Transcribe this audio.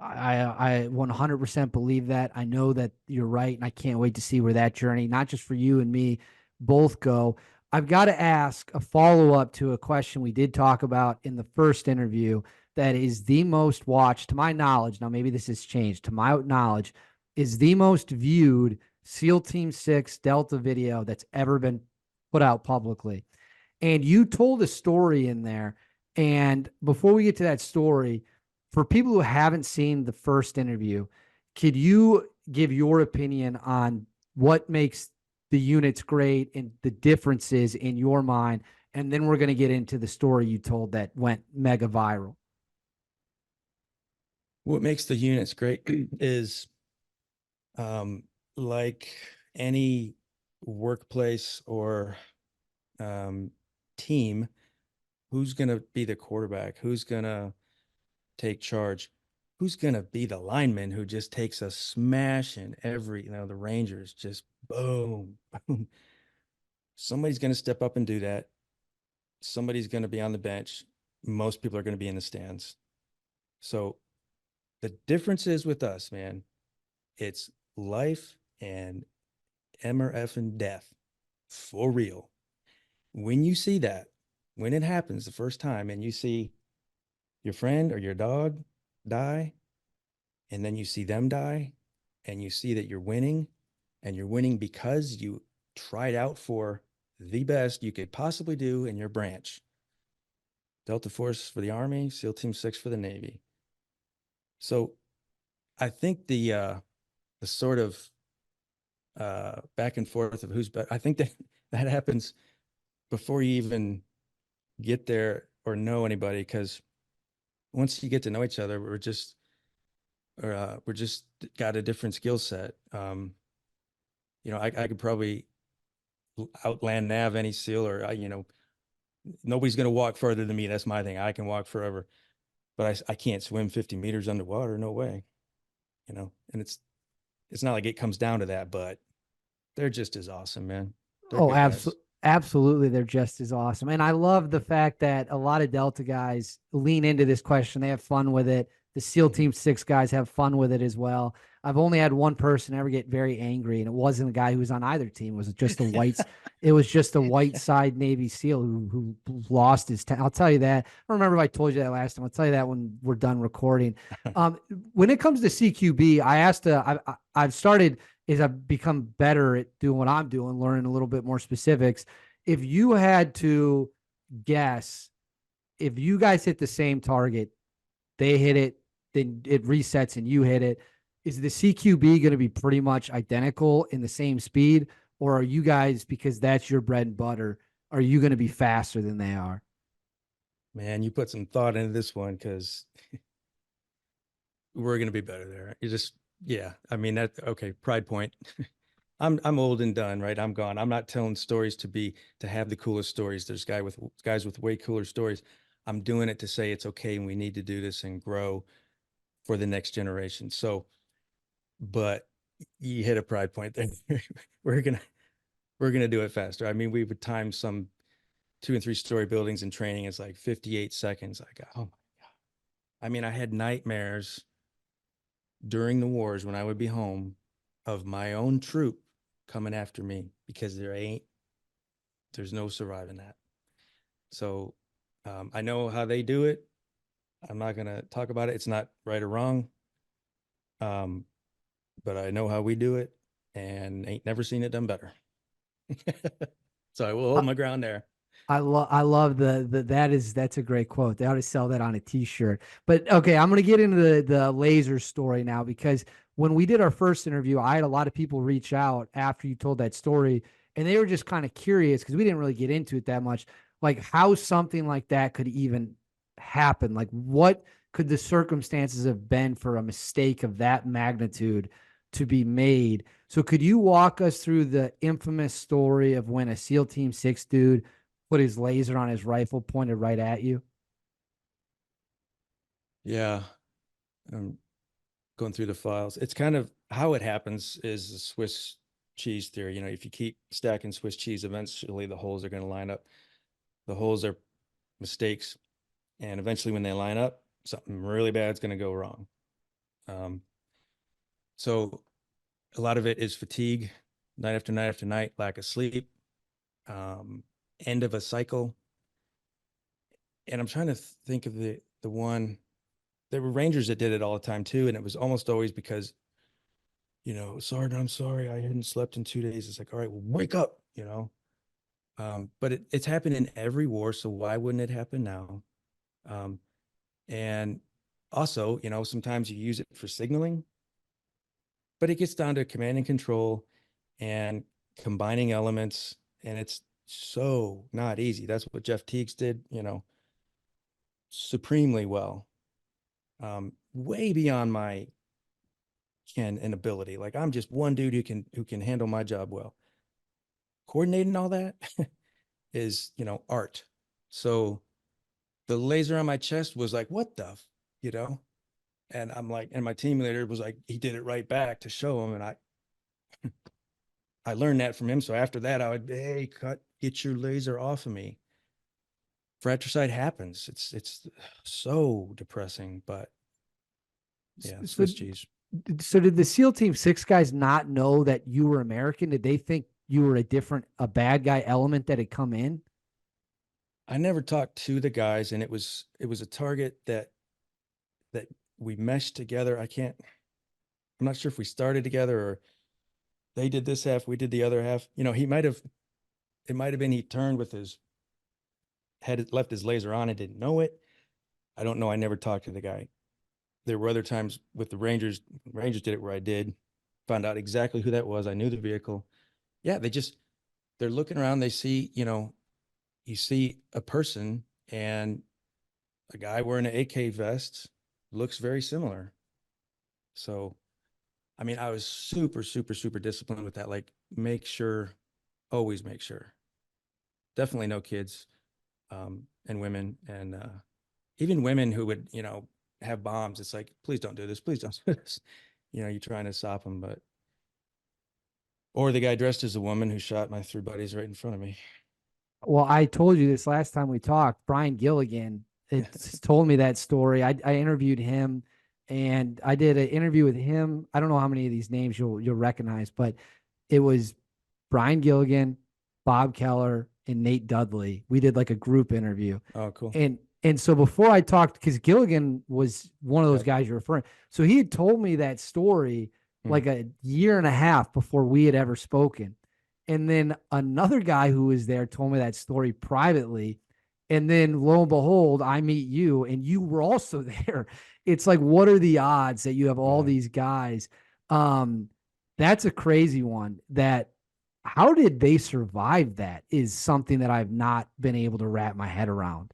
I 100% believe that. I know that you're right, and I can't wait to see where that journey, not just for you and me, both go. I've got to ask a follow up to a question we did talk about in the first interview that is the most watched, to my knowledge. Now, maybe this has changed. To my knowledge, is the most viewed SEAL Team 6 Delta video that's ever been put out publicly. And you told a story in there. And before we get to that story, for people who haven't seen the first interview, could you give your opinion on what makes the units great and the differences in your mind? And then we're going to get into the story you told that went mega viral. What makes the units great is like any workplace or team, who's going to be the quarterback? Who's going to take charge? Who's going to be the lineman who just takes a smash in every, the Rangers just boom, boom. Somebody's going to step up and do that. Somebody's going to be on the bench. Most people are going to be in the stands. So the difference is with us, man, it's life and MRF and death for real. When you see that, when it happens the first time and you see your friend or your dog die, and then you see them die, and you see that you're winning, and you're winning because you tried out for the best you could possibly do in your branch. Delta Force for the Army, SEAL Team 6 for the Navy. So I think the sort of back and forth of who's better, I think that happens before you even get there or know anybody, because once you get to know each other, we're just got a different skill set. I could probably outland nav any SEAL, or nobody's going to walk further than me. That's my thing. I can walk forever, but I can't swim 50 meters underwater. No way, and it's not like it comes down to that, but they're just as awesome, man. They're Oh, good guys. absolutely. They're just as awesome. And I love the fact that a lot of Delta guys lean into this question. They have fun with it. The SEAL Team 6 guys have fun with it as well. I've only had one person ever get very angry, and it wasn't a guy who was on either team. It was just a it was just a white side Navy SEAL who lost his I'll tell you that. I don't remember if I told you that last time. I'll tell you that when we're done recording. When it comes to CQB, I've started is I've become better at doing what I'm doing, learning a little bit more specifics. If you had to guess, if you guys hit the same target, they hit it, then it resets and you hit it. Is the CQB going to be pretty much identical in the same speed? Or are you guys, because that's your bread and butter, are you going to be faster than they are? Man, you put some thought into this one, because we're going to be better there. Yeah. I mean, okay. Pride point. I'm old and done, right? I'm gone. I'm not telling stories to have the coolest stories. There's guys with way cooler stories. I'm doing it to say it's okay and we need to do this and grow for the next generation. So, but you hit a pride point there. we're gonna do it faster. I mean, we would time some 2 and 3 story buildings in training. It's like 58 seconds. Like, oh my God. I mean, I had nightmares during the wars when I would be home of my own troop coming after me, because there's no surviving that. So I know how they do it. I'm not going to talk about it. It's not right or wrong. But I know how we do it, and ain't never seen it done better. So I will hold my ground there. I love that's a great quote. They ought to sell that on a t-shirt. But okay, I'm going to get into the laser story now, because when we did our first interview, I had a lot of people reach out after you told that story, and they were just kind of curious because we didn't really get into it that much, like how something like that could even happen. Like what could the circumstances have been for a mistake of that magnitude to be made? So could you walk us through the infamous story of when a SEAL Team 6 dude put his laser on his rifle pointed right at you? Yeah. I'm going through the files. It's kind of how it happens is the Swiss cheese theory. If you keep stacking Swiss cheese, eventually the holes are going to line up. The holes are mistakes. And eventually when they line up, something really bad is going to go wrong. Um, so a lot of it is fatigue, night after night after night, lack of sleep, um, end of a cycle. And I'm trying to think of the one. There were Rangers that did it all the time too, and it was almost always because, Sergeant, I'm sorry, I hadn't slept in 2 days. It's like, all right, well, wake up, but it's happened in every war, so why wouldn't it happen now? Um, and also, sometimes you use it for signaling, but it gets down to command and control and combining elements, and it's so not easy. That's what Jeff Teagues did, supremely well, way beyond my ken and ability. Like I'm just one dude who can handle my job well. Coordinating all that is, art. So the laser on my chest was like, what the, you know? And I'm like, and my team leader was like, he did it right back to show him. And I learned that from him. So after that, I would, hey, get your laser off of me. Fratricide happens. It's so depressing, but yeah, So, Swiss cheese. so did the SEAL Team 6 guys not know that you were American? Did they think you were a bad guy element that had come in? I never talked to the guys, and it was a target that we meshed together. I'm not sure if we started together or they did this half, we did the other half. It might have been he turned with his had left his laser on and didn't know it. I don't know. I never talked to the guy. There were other times with the Rangers. Rangers did it where I did found out exactly who that was. I knew the vehicle. Yeah, they're looking around. They see, you see a person and a guy wearing an AK vest looks very similar. So, I mean, I was super, super, super disciplined with that. Like, always make sure. Definitely no kids, and women, and even women who would, have bombs. It's like, please don't do this. Please don't do this. You're trying to stop them, or the guy dressed as a woman who shot my three buddies right in front of me. Well, I told you this last time we talked. Brian Gilligan told me that story. I interviewed him, and I did an interview with him. I don't know how many of these names you'll recognize, but it was Brian Gilligan, Bob Keller, and Nate Dudley. We did like a group interview. Oh, cool. And so before I talked, because Gilligan was one of those Yep. guys you're referring, so he had told me that story Hmm. like a year and a half before we had ever spoken. And then another guy who was there told me that story privately. And then lo and behold, I meet you and you were also there. It's like, what are the odds that you have all Yeah. these guys? That's a crazy one. That how did they survive? That is something that I've not been able to wrap my head around.